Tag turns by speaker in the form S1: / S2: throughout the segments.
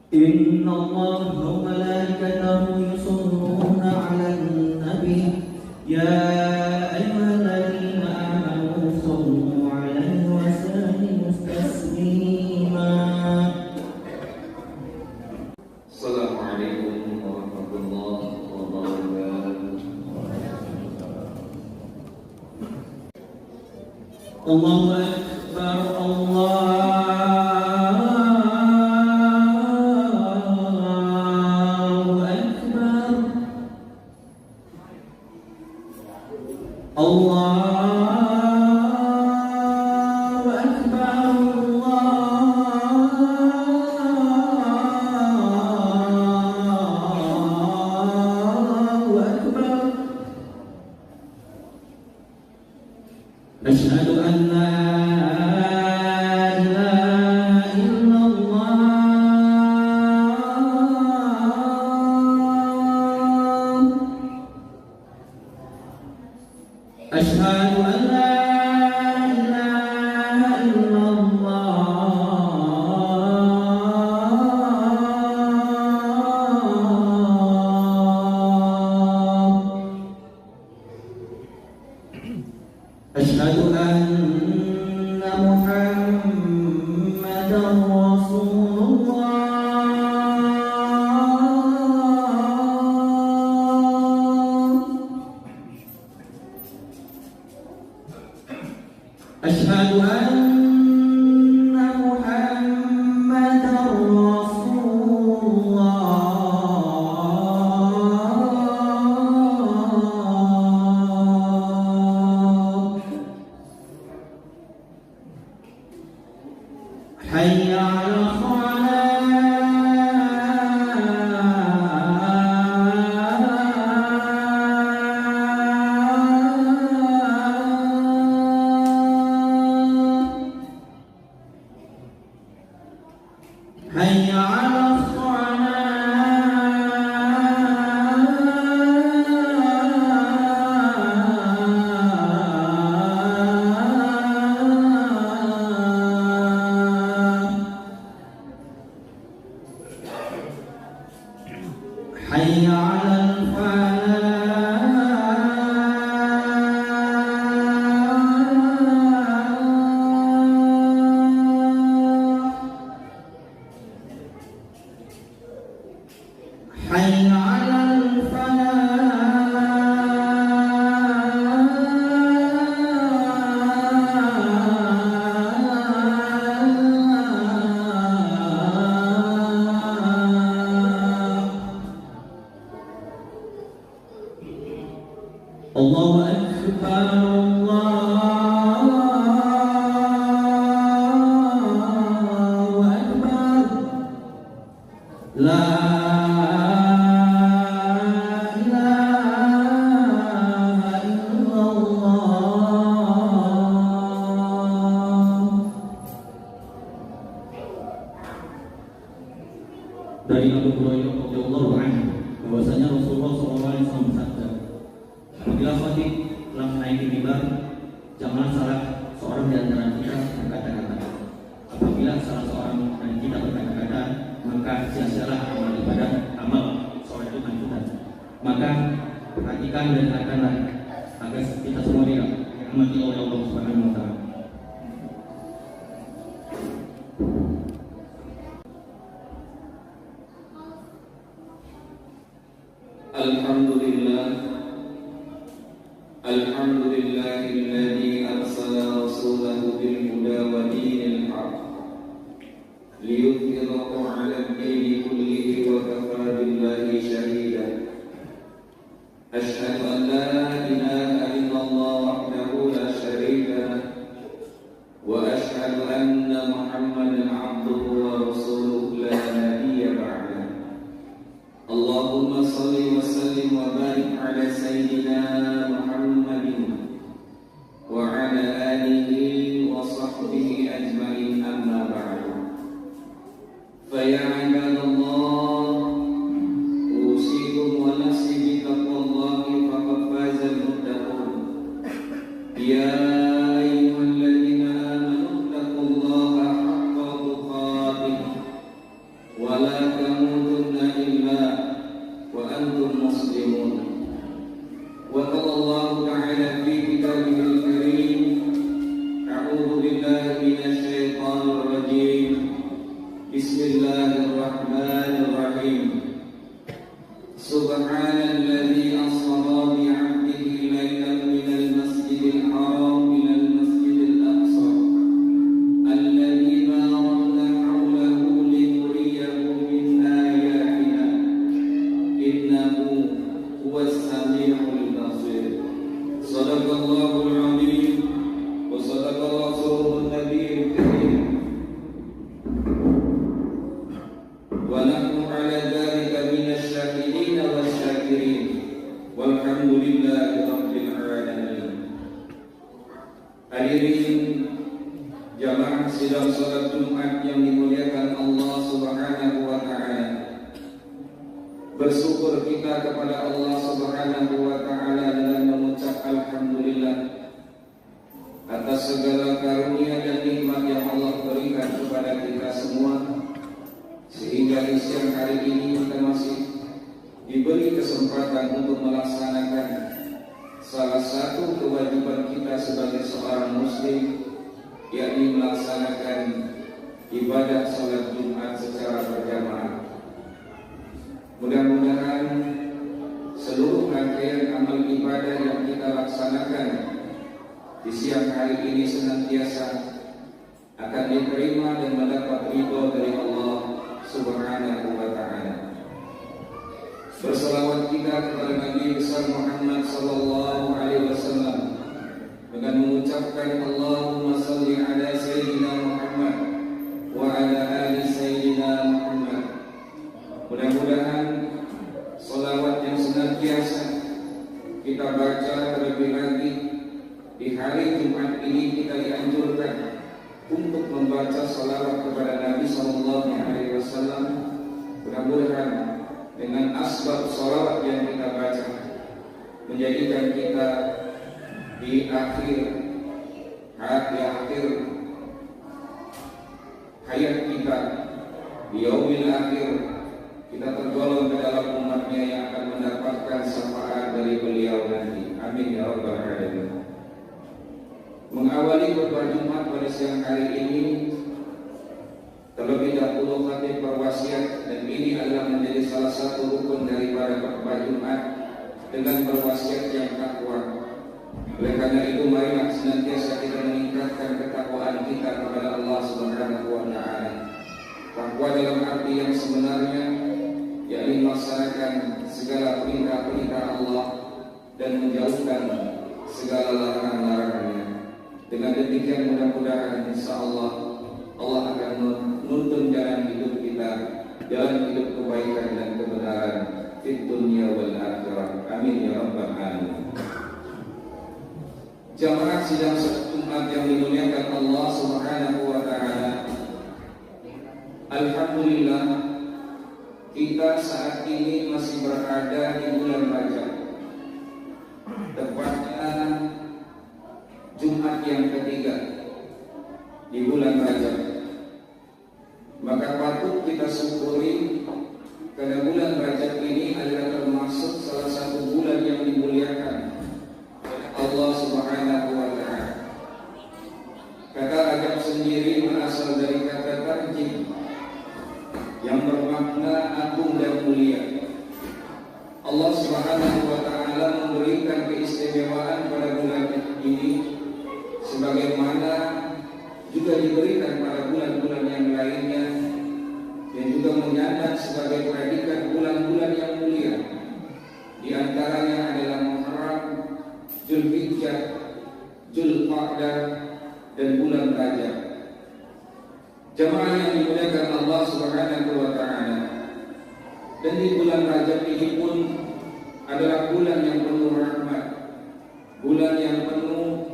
S1: إن الله وملائكته يصلون على النبي يا أيها الذين آمنوا صلوا عليه وسلموا تسليما.
S2: السلام عليكم ورحمة الله وبركاته.
S1: الله أكبر الله أشهد أن لا إله إلا الله أشهد أن لا إله إلا الله أشهد أن محمدا رسول الله أشهد أن محمدا رسول الله حي على الصلاة حي على الصلاة حي على الفلاح حي على الفلاح. الله أكبر الله أكبر لا إله إلا الله. Dari Abu Hurairah radhiyallahu anhu bahwasanya Rasulullah SAW bersabda, apabila khatib telah menaiki mimbar, janganlah salah seorang di antara kita berkata-kata. Apabila salah seorang dari kita berkata-kata, maka sia-sialah amal ibadah, amal sholat itu lanjutan. Maka perhatikan dan akanlah agar kita semua dirahmati oleh Allah Subhanahu wa Ta'ala.
S2: Alhamdulillahilladzi arsala rasulahu bil huda wa dinil haq liyudhhirahu 'ala ad-dini kullihi wa kafaa billahi shahida. Asyhadu an la ilaha illallah wahdahu la syarika lah wa asyhadu anna Muhammadan 'abduhu wa rasuluhu la nabiyya ba'dah. Allahumma salli wa sallim wa barik ala sayyidina Muhammadin wa ala alihi wa sahbihi ajma'in, amma ba'du. Fa ya ibadallah, usikum wa nafsi bi taqwallahi faqad faza al-muttaqun. Ya ayyuhalladzina amanu taqullaha haqqa tuqatih wa la Sadaqallahul azim wa sadaqa rasulun nabiyil karim wa nahnu ala dzalika minasy syahidin wasyakirin walhamdulillahi rabbil alamin. Hadirin jamaah sidang salat Jumat yang dimuliakan Allah Subhanahu wa taala. Bersyukur kita kepada Allah Subhanahu wa taala dengan mengucap alhamdulillah atas segala karunia dan nikmat yang Allah berikan kepada kita semua, sehingga di siang hari ini kita masih diberi kesempatan untuk melaksanakan salah satu kewajiban kita sebagai seorang muslim, yakni melaksanakan ibadah salat Jumat secara berjamaah. Mudah-mudahan seluruh rangkaian amal ibadah yang kita laksanakan di siang hari ini senantiasa akan diterima dan mendapat ridho dari Allah Subhanahu wa taala. Berselawat kita kepada Nabi besar Muhammad sallallahu alaihi wasallam dengan mengucapkan Allahumma shalli ala sayyidina Muhammad wa ala ali sayyidina Muhammad. Mudah-mudahan salawat yang senantiasa kita baca terlebih lagi di hari Jumat ini, kita dianjurkan untuk membaca salawat kepada Nabi sallallahu alaihi wasallam. Mudah-mudahan dengan asbab salawat yang kita baca menjadikan kita di akhir hayat kita, di yaumil akhir, kita tergolong ke dalam umatnya yang akan mendapatkan syafaat dari beliau nanti. Amin ya rabbal alamin. Mengawali khutbah Jumat pada siang hari ini, terlebih dahulu khatib berwasiat, dan ini adalah menjadi salah satu rukun daripada khutbah Jumat, dengan berwasiat yang takwa. Oleh karena itu, marilah senantiasa kita meningkatkan ketakwaan kita kepada Allah Subhanahu wa taala. Takwa dalam arti yang sebenarnya, yakni melaksanakan segala perintah-perintah Allah dan menjauhkan segala larangan-larangannya. Dengan demikian mudah-mudahan insyaallah Allah akan menuntun jalan hidup kita, jalan hidup kebaikan dan kebenaran di dunia wal akhirah. Amin ya rabbal alamin. Jamaah sidang salat Jumat yang dimuliakan Allah Subhanahu wa taala. Alhamdulillah, kita saat ini masih berada di bulan Rajab, tepatnya Jumat yang ketiga di bulan Rajab. Maka patut kita syukuri karena bulan Rajab ini adalah termasuk salah satu bulan yang dimuliakan oleh Allah Subhanahu wa taala. Kata Rajab sendiri berasal dari kata tarjib yang bermakna agung dan mulia. Allah Subhanahu wa taala memberikan keistimewaan pada bulan ini sebagaimana juga diberikan pada bulan-bulan yang lainnya, dan juga menyandang sebagai predikat bulan-bulan yang mulia. Di antaranya adalah Muharram, Zulhijjah, Zulqa'dah, dan bulan Rajab. Jamaah yang dimuliakan Allah Subhanahu wa taala. Dan di bulan Rajab ini pun adalah bulan yang penuh rahmat, bulan yang penuh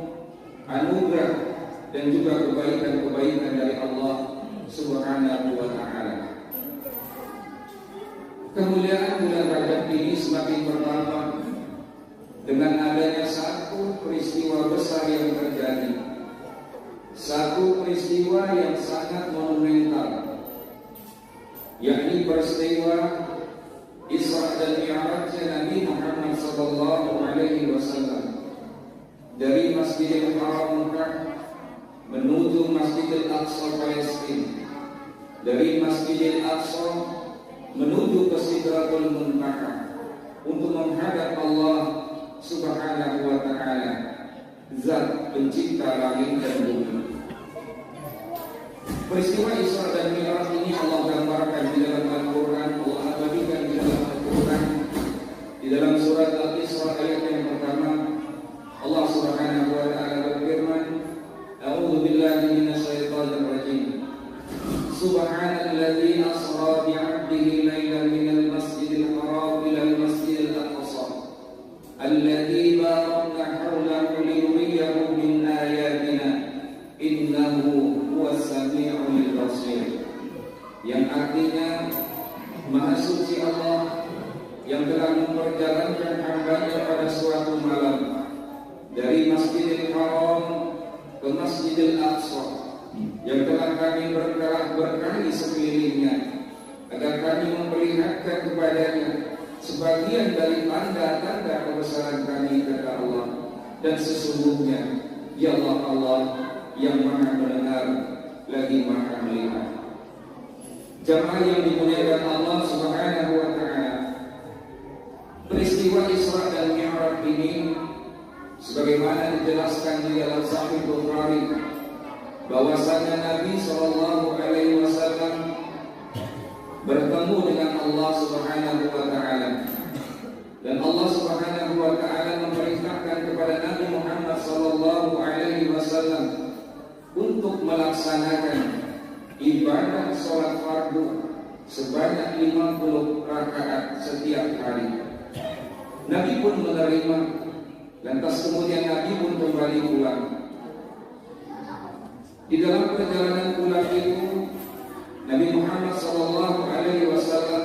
S2: anugerah dan juga kebaikan-kebaikan dari Allah Subhanahu wa taala. Kemuliaan bulan Rajab ini semakin bertambah dengan adanya satu peristiwa besar yang terjadi, satu peristiwa yang sangat monumental, yakni peristiwa Isra dan Mi'rajnya Nabi Muhammad sallallahu alaihi wasallam dari Masjidil Haram Mekah menuju Masjidil Aqsa Palestina, dari Masjidil Aqsa menuju ke Sidratul Muntaha untuk menghadap Allah Subhanahu wa taala, Zat pencipta langit dan bumi. Peristiwa Isra dan Mi'raj ini Allah gambarkan di dalam Al-Quran, Allah abadikan di dalam Al-Quran. Di dalam surat Al-Isra ayat yang pertama, Allah Masjidil Aqsa yang telah kami berkahi sekelilingnya, agar kami memperlihatkan kepadanya sebagian dari tanda-tanda kebesaran kami, kata Allah. Dan sesungguhnya Dialah Allah yang Maha mendengar lagi Maha melihat. Jamaah yang dimuliakan Allah Subhanahu wa taala, peristiwa Isra dan Mi'raj ini sebagaimana dijelaskan di dalam Sahih Bukhari bahwasanya Nabi sallallahu alaihi wasallam bertemu dengan Allah Subhanahu wa taala, dan Allah Subhanahu wa taala memerintahkan kepada Nabi Muhammad sallallahu alaihi wasallam untuk melaksanakan ibadah salat fardu sebanyak 50 rakaat setiap hari. Nabi pun menerima, lantas kemudian Nabi pun kembali pulang. Di dalam perjalanan pulang itu, Nabi Muhammad sallallahu alaihi wasallam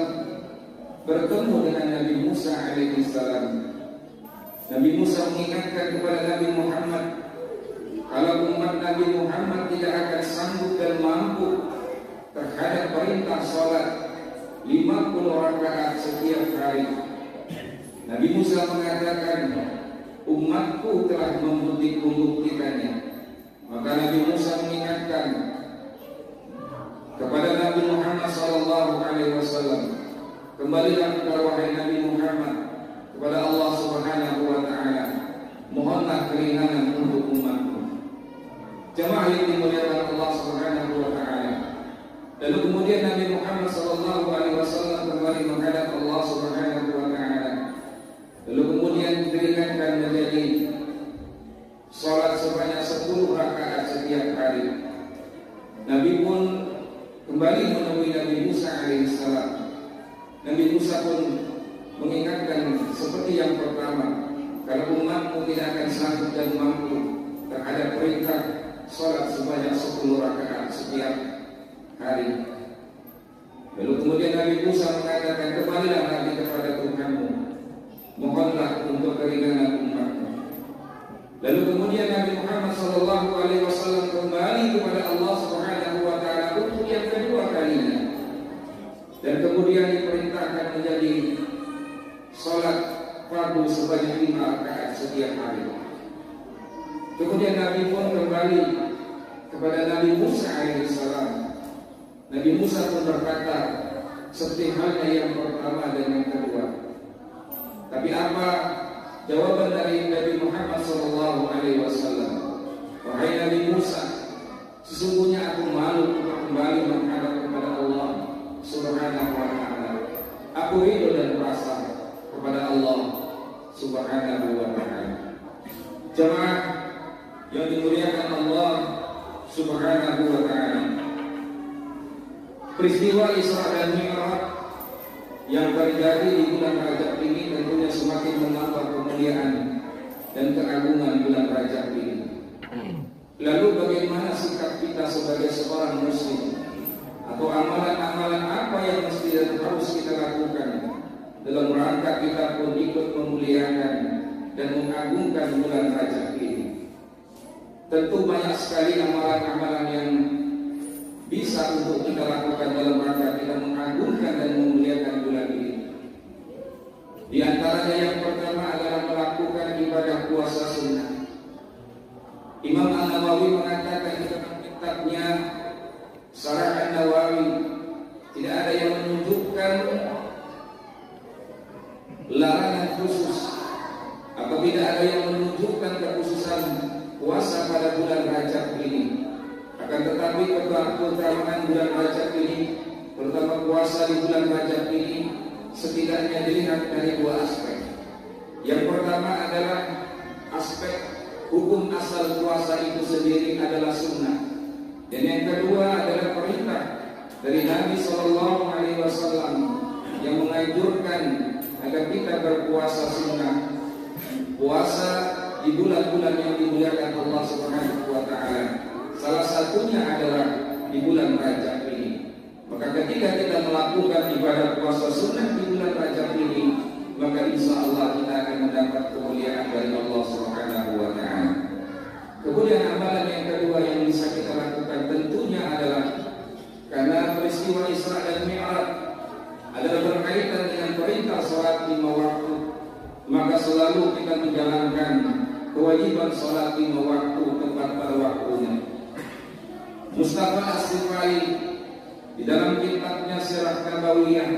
S2: bertemu dengan Nabi Musa alaihi salam. Nabi Musa mengingatkan kepada Nabi Muhammad, kalau umat Nabi Muhammad tidak akan sanggup dan mampu terhadap perintah salat 50 rakaat setiap hari. Nabi Musa mengatakan, umatku telah membuktikannya. Maka Nabi Musa mengingatkan kepada Nabi Muhammad sallallahu alaihi wasallam, kembalilah kepada wahai Nabi Muhammad kepada Allah Subhanahu wa taala, mohonlah keringanan untuk umatku. Jemaah yang dimuliakan Allah Subhanahu wa taala. Lalu kemudian Nabi Muhammad sallallahu alaihi wasallam kembali menghadap Allah Subhanahu wa taala. Lalu kemudian diperingatkan menjadi salat sebanyak 10 rakaat setiap hari. Nabi pun kembali menemui Nabi Musa alaihissalam. Nabi Musa pun mengingatkan seperti yang pertama, kalau umatmu tidak akan sanggup dan mampu terhadap perintah salat sebanyak 10 rakaat setiap hari. Lalu kemudian Nabi Musa mengatakan, kembalilah Nabi kepada Tuhanmu, mohonlah untuk keringanan umatmu. Lalu kemudian Nabi Muhammad sallallahu alaihi wasallam kembali kepada Allah Subhanahu wa taala untuk yang kedua kalinya. Dan kemudian diperintahkan menjadi salat fardu sebanyak 5 rakaat setiap hari. Kemudian Nabi pun kembali kepada Nabi Musa alaihissalam. Nabi Musa pun berkata seperti halnya yang pertama dan yang kedua. Tapi apa jawaban dari Nabi Muhammad sallallahu alaihi wasallam? Wahai Nabi Musa, sesungguhnya aku malu untuk kembali menghadap kepada Allah Subhanahu wa taala. Aku ridho dan pasrah kepada Allah Subhanahu wa taala. Jemaah yang dimuliakan Allah Subhanahu wa taala, peristiwa Isra dan Mi'raj yang terjadi di bulan Rajab ini tentunya semakin menambah kemuliaan dan keagungan bulan Rajab ini. Lalu bagaimana sikap kita sebagai seorang muslim, atau amalan-amalan apa yang mesti dan harus kita lakukan dalam rangka kita pun ikut memuliakan dan mengagungkan bulan Rajab ini? Tentu banyak sekali amalan-amalan yang bisa untuk kita lakukan dalam rangka kita mengagungkan dan memuliakan bulan ini. Di antaranya yang pertama adalah melakukan ibadah puasa sunnah. Imam An-Nawawi mengatakan di dalam kitabnya Syarah An-Nawawi, tidak ada yang menunjukkan larangan khusus atau tidak ada yang menunjukkan kekhususan puasa pada bulan Rajab ini. Akan tetapi keutamaan bulan Rajab ini, terutama puasa di bulan Rajab ini, setidaknya dilihat dari 2 aspek. Yang pertama adalah aspek hukum asal puasa itu sendiri adalah sunnah, dan yang kedua adalah perintah dari Nabi Sallallahu Alaihi Wasallam yang menganjurkan agar kita berpuasa sunnah, puasa di bulan-bulan yang dimuliakan Allah Subhanahu wa taala. Salah satunya adalah di bulan Rajab ini. Maka ketika kita melakukan ibadah puasa sunnah di bulan Rajab ini, maka insya Allah kita akan mendapat kemuliaan dari Allah Subhanahu wa taala. Kemudian amalan yang kedua yang peristiwa Isra dan Mi'raj adalah berkaitan dengan perintah sholat 5 waktu, maka selalu kita menjalankan kewajiban sholat 5 waktu tepat pada waktunya. Mustafa As-Sifai di dalam kitabnya Sirah Nabawiyah,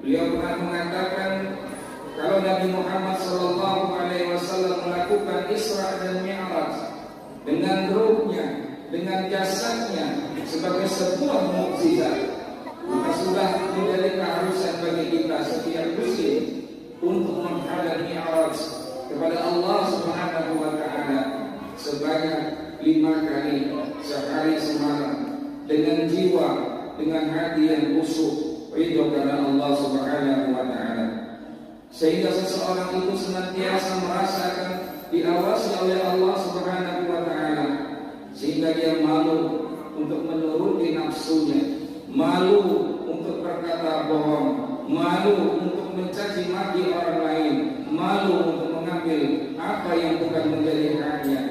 S2: beliau pernah mengatakan kalau Nabi Muhammad SAW melakukan Isra dan Mi'raj dengan ruhnya, dengan jasadnya sebagai sebuah mukjizat, maka sudah menjadi keharusan bagi kita setiap muslim untuk menghadap Mi'raj kepada Allah Subhanahu wa taala sebanyak 5 kali sehari semalam dengan jiwa, dengan hati yang khusyuk ridho karena Allah Subhanahu wa taala, sehingga seseorang itu senantiasa merasakan diawasi oleh Allah Subhanahu wa taala, sehingga dia malu untuk menuruti nafsunya, malu untuk berkata bohong, malu untuk mencaci maki orang lain, malu untuk mengambil apa yang bukan menjadi haknya.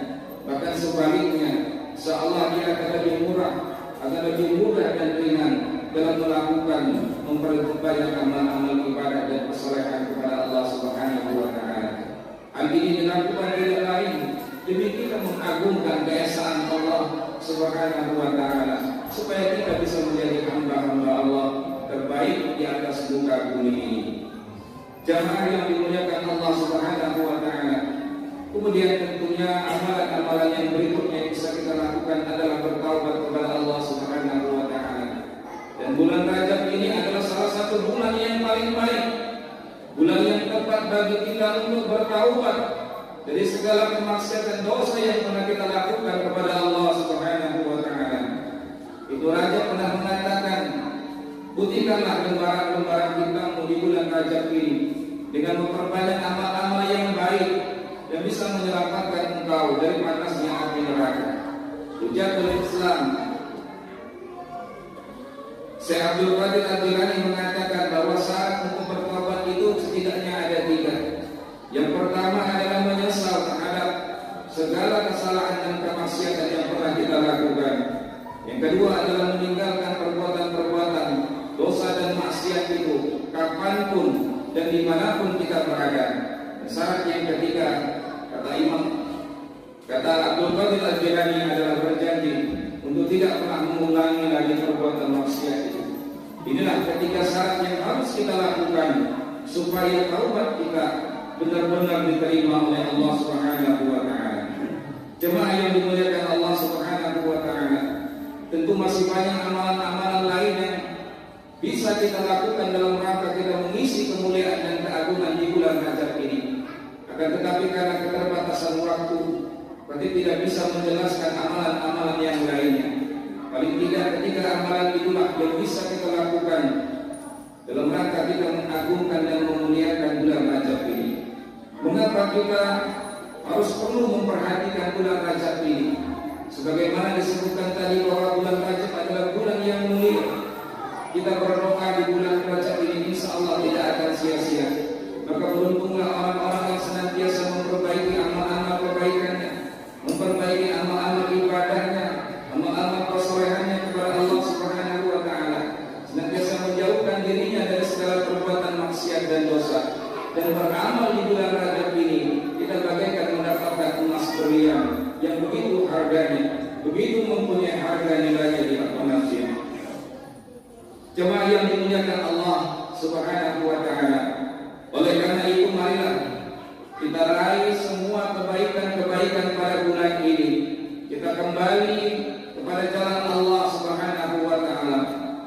S2: Bahkan sebaliknya, seolah dia akan lebih murah, akan lebih mudah dan ringan dalam melakukan memperbanyak amal-amal ibadah dan kesolehan kepada Allah Subhanahu wa taala. Hal ini dilakukan tidak lain demi kita mengagungkan keesaan Allah Subhanahu wa taala, supaya kita bisa menjadi hamba-hamba Allah terbaik di atas muka bumi ini. Jamaah yang dimuliakan Allah Subhanahu wa taala, kemudian tentunya amalan-amalan yang berikutnya yang bisa kita lakukan adalah bertaubat kepada Allah Subhanahu wa taala. Dan bulan Rajab ini adalah salah satu bulan yang paling baik, bulan yang tepat bagi kita untuk bertaubat dari segala kemaksiatan dosa yang pernah kita lakukan kepada Allah Subhanahu wa taala. Itu Raja pernah mengatakan, putihkanlah lembaran-lembaran hitammu di bulan Rajab ini dengan memperbanyak amal-amal yang baik yang bisa menyelamatkan engkau dari panasnya api neraka. Hujatul Islam Syekh Abdul Qadir Al-Jilani mengatakan bahwa syarat untuk bertobat itu setidaknya ada 3. Yang pertama adalah menyesal terhadap segala kesalahan dan kemaksiatan yang pernah kita lakukan. Yang kedua adalah meninggalkan perbuatan-perbuatan dosa dan maksiat itu kapanpun dan dimanapun kita berada. Dan syarat yang ketiga, kata Abdul Qadir Al-Jilani adalah berjanji untuk tidak pernah mengulangi lagi perbuatan maksiat itu. Inilah ketiga syarat yang harus kita lakukan supaya taubat kita benar-benar diterima oleh Allah Subhanahu wa taala. Jemaah yang dimuliakan Allah Subhanahu wa taala, tentu masih banyak amalan-amalan lain yang bisa kita lakukan dalam rangka kita mengisi kemuliaan dan keagungan di bulan Rajab ini. Akan tetapi karena keterbatasan waktu, berarti tidak bisa menjelaskan amalan-amalan yang lainnya. Paling tidak ketika amalan itulah yang bisa kita lakukan dalam rangka kita mengagungkan dan memuliakan bulan Rajab ini. Mengapa kita harus perlu memperhatikan bulan Rajab ini? Sebagaimana disebutkan tadi bahwa bulan Rajab adalah bulan yang mulia. Kita berdoa di bulan Rajab ini insya Allah tidak akan sia-sia. Maka beruntunglah orang-orang yang senantiasa memperbaiki amal-amal kebaikannya, memperbaiki amal-amal ibadahnya, amal-amal kesolehannya kepada Allah Subhanahu wa taala, senantiasa menjauhkan dirinya dari segala perbuatan maksiat dan dosa. Dan beramal di bulan Rajab ini kita bagaikan mendapatkan emas berlian yang begitu harganya, begitu mempunyai harga nilainya di akhirat nanti. Jemaah yang dimuliakan Allah Subhanahu wa taala, oleh karena itu marilah kita raih semua kebaikan-kebaikan pada bulan ini. Kita kembali kepada jalan Allah Subhanahu wa taala.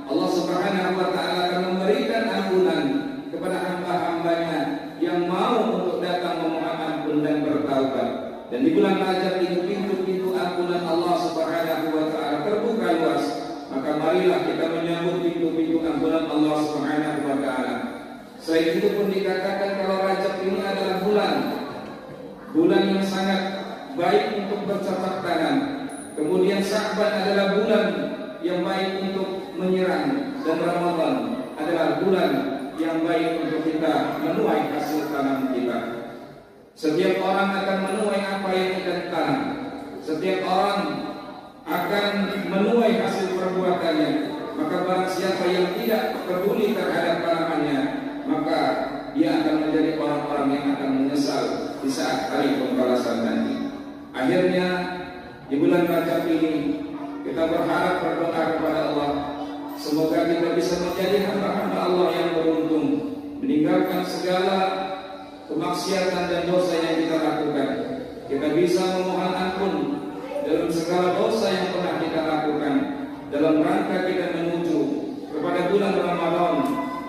S2: Allah Subhanahu wa taala akan memberikan ampunan kepada hamba-hambanya yang mau untuk datang memohon ampun dan bertaubat. Dan di bulan Rajab ini pintu-pintu ampunan Allah Subhanahu wa taala terbuka luas. Maka marilah kita menyambut pintu-pintu ampunan Allah Subhanahu wa taala. Selain itu pun dikatakan kalau Rajab ini adalah bulan yang sangat baik untuk bercocok tanam. Kemudian Sya'ban adalah bulan yang baik untuk menyerang, dan Ramadan adalah bulan yang baik untuk kita menuai hasil tanam kita. Setiap orang akan menuai apa yang kita tanam. Setiap orang akan menuai hasil perbuatannya. maka barang siapa yang tidak peduli terhadap larangannya, maka dia akan menjadi orang-orang yang akan menyesal di saat hari pembalasan nanti. Akhirnya di bulan Rajab ini kita berharap berdoa kepada Allah, semoga kita bisa menjadi hamba-hamba Allah yang beruntung, meninggalkan segala kemaksiatan dan dosa yang kita lakukan. Kita bisa memohon ampun dalam segala dosa yang pernah kita lakukan dalam rangka kita menuju kepada bulan Ramadan.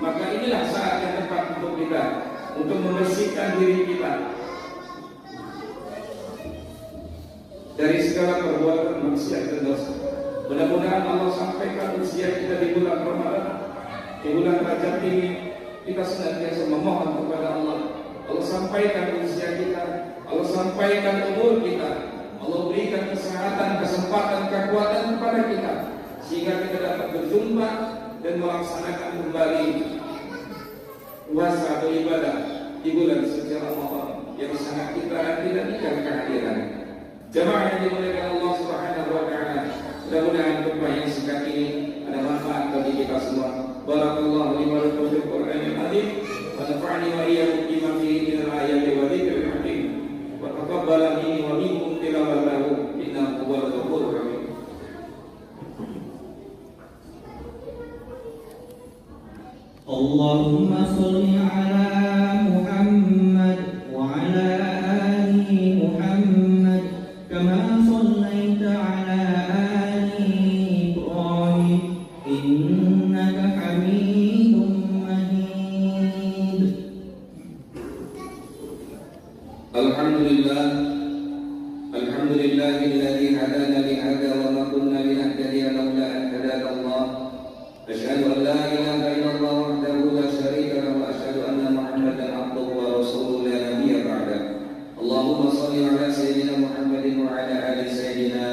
S2: Maka inilah saat yang tepat untuk kita untuk membersihkan diri kita dari segala perbuatan maksiat dan dosa. Mudah-mudahan Allah sampaikan usia kita di bulan Ramadan, di bulan Rajab ini kita senantiasa memohon kepada Allah. Allah sampaikan usia kita, Allah sampaikan umur kita, Allah berikan kesehatan, kesempatan, kekuatan kepada kita, sehingga kita dapat berjumpa dan melaksanakan kembali puasa atau ibadah di bulan suci Ramadan yang sangat kita nanti-nantikan kehadiran. Jemaah yang dimuliakan Allah Subhanahu wa taala, mudah-mudahan khutbah yang singkat ini ada manfaat bagi kita semua. Barakallahu li wa lakum fil Qur'anil azim wa nafa'ani wa iyyakum bima fihi minal ayati wa dzikril hakim wa taqabbala minni wa minkum tilawatahu innahu huwal ghafurur rahim.
S1: Allahumma sholli ala Muhammad wa ala ali Muhammad kama shallaita ala ali Ibrahim innaka Hamidum Majid.
S2: Alhamdulillahilladzi hadana li hadza wa ma kunna linahtadiya laula an hadana Allah. Asyhadu an la ilaha illallah wahdahu la syarika lahu wa asyhadu anna Muhammadan abduhu wa rasuluhu la nabiyya ba'dah. Allahumma shalli ala sayyidina Muhammadin wa ala ali sayyidina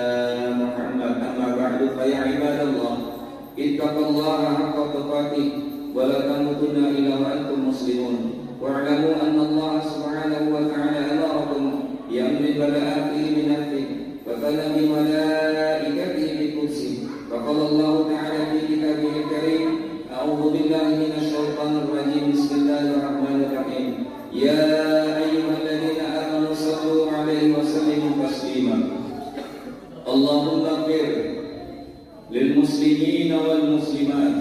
S2: Muhammad. Amma ba'du, fa ya ibadallah, ittaqullaha haqqa tuqatih wa la tamutunna illa wa antum muslimun. Wa'lamu anna Allah subhanahu wa ta'ala amarakum bi amrin bada'a fihi min nafsihi wa kana bi malaikatihi bi kursi. فقال الله تعالى في كتابه الكريم: أعوذ بالله من الشيطان الرجيم بسم الله الرحمن الرحيم يا أيها الذين آمنوا صلوا عليه وسلموا تسليما اللهم اغفر للمسلمين والمسلمات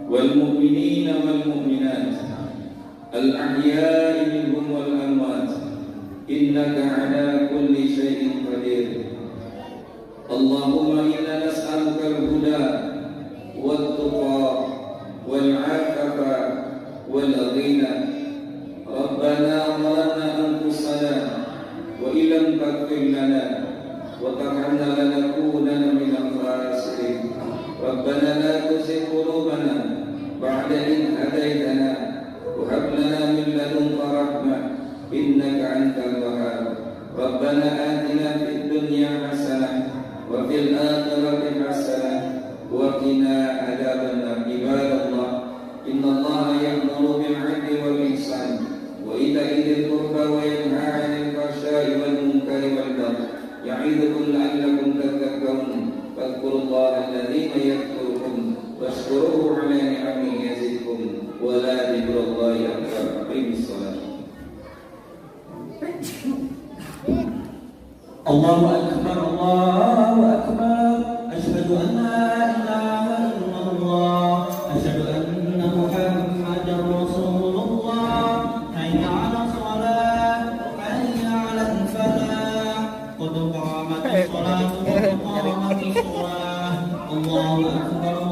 S2: والمؤمنين والمؤمنات الأحياء منهم والأموات إنك على كل شيء قدير. اللهم إنا نسألك الهدى والتقى والعفاف والغنى. ربنا ظلمنا أنفسنا وإن لم تغفر لنا وترحمنا لنكونن من الخاسرين. ربنا لا تزغ قلوبنا بعد إذ هديتنا وهب لنا من لدنك رحمة إنك أنت الوهاب. ربنا آتنا في الدنيا حسنة وفي الآخرة حسنة وقنا عذاب النار. عباد الله، إن الله يأمر بالعدل والإحسان وإيتاء ذي القربى وينهى عن الفحشاء والمنكر والبغي يعظكم لعلكم تذكرون. فاذكروا الله الذي يذكركم واشكروه على نعمه يزدكم ولا ذكر الله أكبر. أقيموا الصلاة.
S1: Allahu akbar, Allahu akbar. Asyhadu an la ilaha illallah, asyhadu anna Muhammadar Rasulullah. Hayya 'alas shalah, hayya 'alal falah. Qad qamatis shalah, qad qamatis shalah. Allahu akbar.